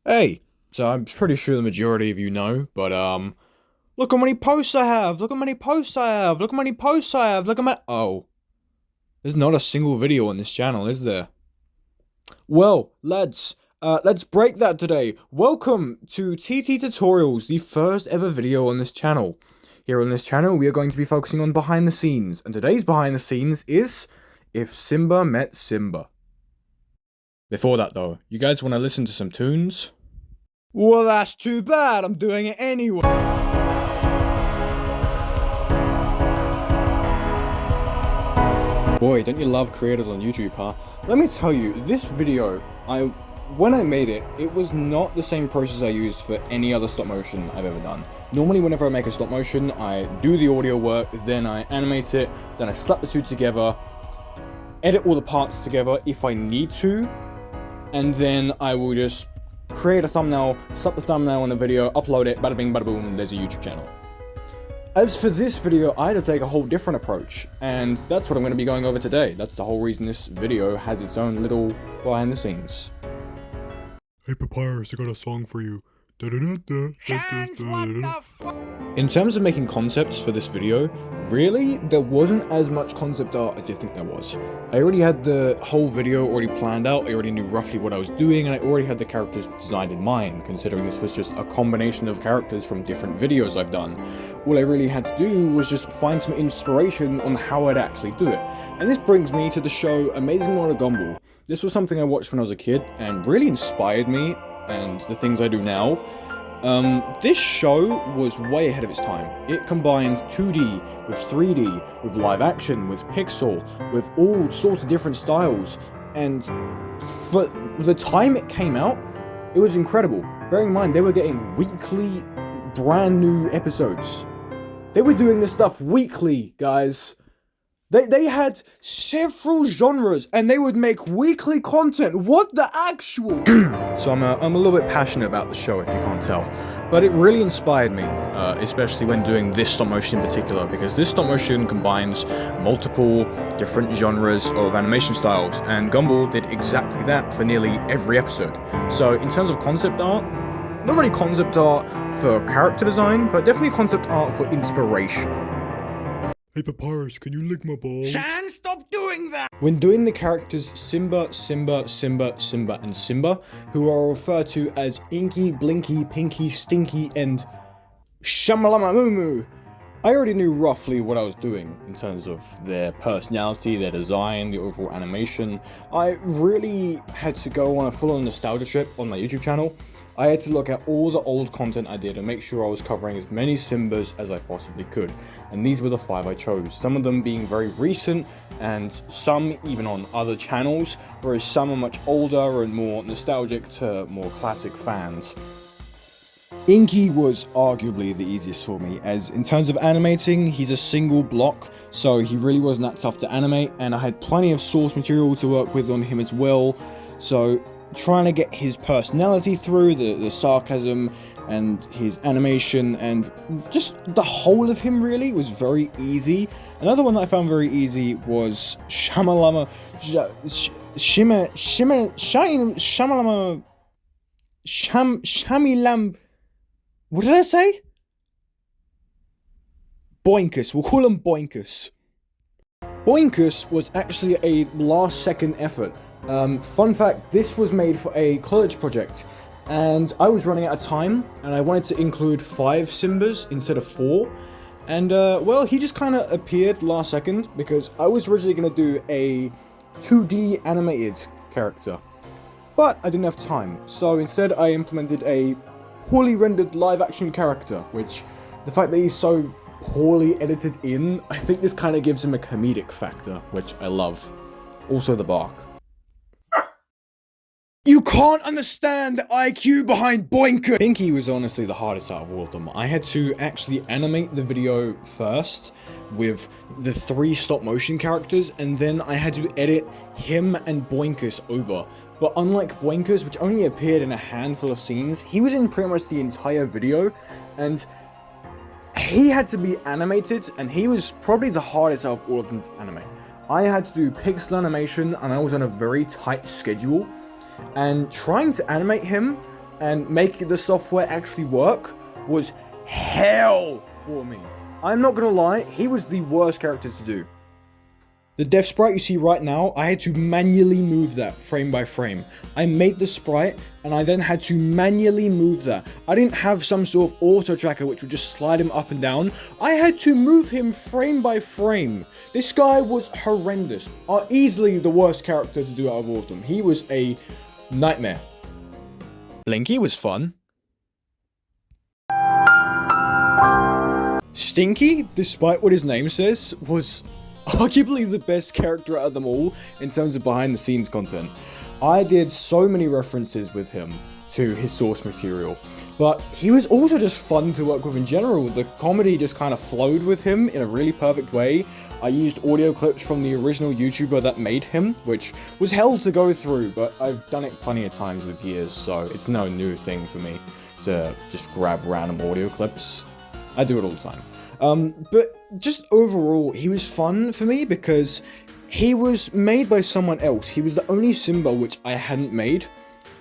Hey, so I'm pretty sure the majority of you know, but look how many posts I have, look how many posts I have, look how many posts I have, look how many- Oh, there's not a single video on this channel, is there? Well, lads, let's break that today. Welcome to TT Tutorials, the first ever video on this channel. Here on this channel, we are going to be focusing on behind the scenes, and today's behind the scenes is If Simba Met Simba. Before that though, you guys want to listen to some tunes? Well, that's too bad, I'm doing it anyway. Boy, don't you love creators on YouTube, huh? Let me tell you, this video, when I made it, it was not the same process I used for any other stop motion I've ever done. Normally, whenever I make a stop motion, I do the audio work, then I animate it, then I slap the two together, edit all the parts together if I need to, and then I will just create a thumbnail, slap the thumbnail on the video, upload it, bada bing, bada boom, there's a YouTube channel. As for this video, I had to take a whole different approach, and that's what I'm going to be going over today. That's the whole reason this video has its own little behind the scenes. Hey Papyrus, I got a song for you. Chance, what the fuck? In terms of making concepts for this video, really, there wasn't as much concept art as you think there was. I already had the whole video already planned out, I already knew roughly what I was doing, and I already had the characters designed in mind, considering this was just a combination of characters from different videos I've done. All I really had to do was just find some inspiration on how I'd actually do it. And this brings me to the show Amazing World of Gumball. This was something I watched when I was a kid, and really inspired me, and the things I do now. This show was way ahead of its time. It combined 2D with 3D, with live action, with pixel, with all sorts of different styles, and for the time it came out, it was incredible. Bearing in mind, they were getting weekly, brand new episodes. They were doing this stuff weekly, guys. They had several genres, and they would make weekly content. What the actual? So I'm a little bit passionate about the show, if you can't tell. But it really inspired me, especially when doing this stop motion in particular, because this stop motion combines multiple different genres of animation styles, and Gumball did exactly that for nearly every episode. So in terms of concept art, not really concept art for character design, but definitely concept art for inspiration. Hey Papyrus, can you lick my balls? Chance, stop doing that! When doing the characters Simba, Simba, Simba, Simba, and Simba, who are referred to as Inky, Blinky, Pinky, Stinky, and shamalamamamoomoo, I already knew roughly what I was doing in terms of their personality, their design, the overall animation. I really had to go on a full-on nostalgia trip on my YouTube channel. I had to look at all the old content I did and make sure I was covering as many Simbas as I possibly could. And these were the 5 I chose, some of them being very recent and some even on other channels, whereas some are much older and more nostalgic to more classic fans. Inky was arguably the easiest for me, as in terms of animating, he's a single block, so he really wasn't that tough to animate, and I had plenty of source material to work with on him as well, so trying to get his personality through, the sarcasm, and his animation, and just the whole of him really was very easy. Another one that I found very easy was Shamalamamoomoo. What did I say? Boinkus. We'll call him Boinkus. Boinkus was actually a last-second effort. Fun fact, this was made for a college project, and I was running out of time, and I wanted to include 5 Simbas instead of 4, and well, he just kind of appeared last second, because I was originally going to do a 2D animated character, but I didn't have time, so instead I implemented a poorly rendered live action character, which the fact that he's so poorly edited in, I think this kind of gives him a comedic factor, which I love. Also the bark. You can't understand the IQ behind Boinkus! Pinky was honestly the hardest out of all of them. I had to actually animate the video first with the 3 stop motion characters, and then I had to edit him and Boinkus over. But unlike Boinkus, which only appeared in a handful of scenes, he was in pretty much the entire video, and he had to be animated, and he was probably the hardest out of all of them to animate. I had to do pixel animation, and I was on a very tight schedule, and trying to animate him and making the software actually work was hell for me. I'm not gonna lie, he was the worst character to do. The death sprite you see right now, I had to manually move that frame by frame. I made the sprite and I then had to manually move that. I didn't have some sort of auto tracker which would just slide him up and down. I had to move him frame by frame. This guy was horrendous. Easily the worst character to do out of all of them. He was a nightmare. Blinky was fun. Stinky, despite what his name says, was arguably the best character out of them all in terms of behind the scenes content. I did so many references with him to his source material, but he was also just fun to work with in general. The comedy just kind of flowed with him in a really perfect way. I used audio clips from the original YouTuber that made him, which was hell to go through, but I've done it plenty of times with years, so it's no new thing for me to just grab random audio clips. I do it all the time. But just overall, he was fun for me because he was made by someone else. He was the only Simba which I hadn't made.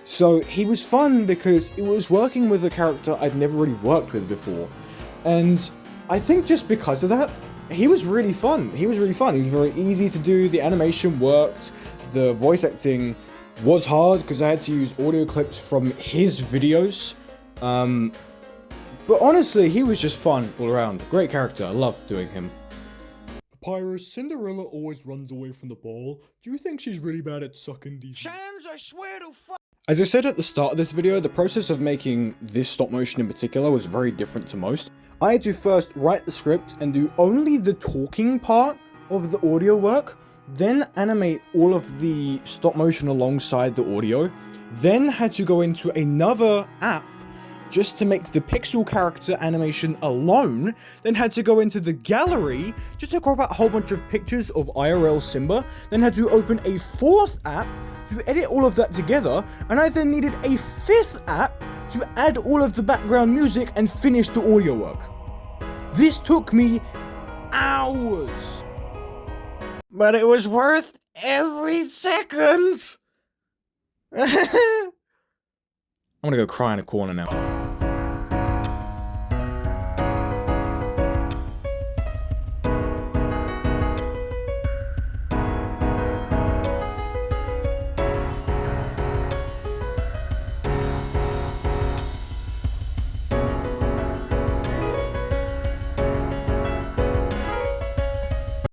So he was fun because it was working with a character I'd never really worked with before. And I think just because of that, he was really fun. He was very easy to do, the animation worked, the voice acting was hard because I had to use audio clips from his videos. But honestly, he was just fun all around. Great character, I loved doing him. Papyrus, Cinderella always runs away from the ball. Do you think she's really bad at sucking these? Shams, I swear to fuck. As I said at the start of this video, the process of making this stop motion in particular was very different to most. I had to first write the script and do only the talking part of the audio work, then animate all of the stop motion alongside the audio, then had to go into another app just to make the pixel character animation alone, then had to go into the gallery just to crop out a whole bunch of pictures of IRL Simba, then had to open a fourth app to edit all of that together, and I then needed a fifth app to add all of the background music and finish the audio work. This took me hours. But it was worth every second. I'm gonna go cry in a corner now.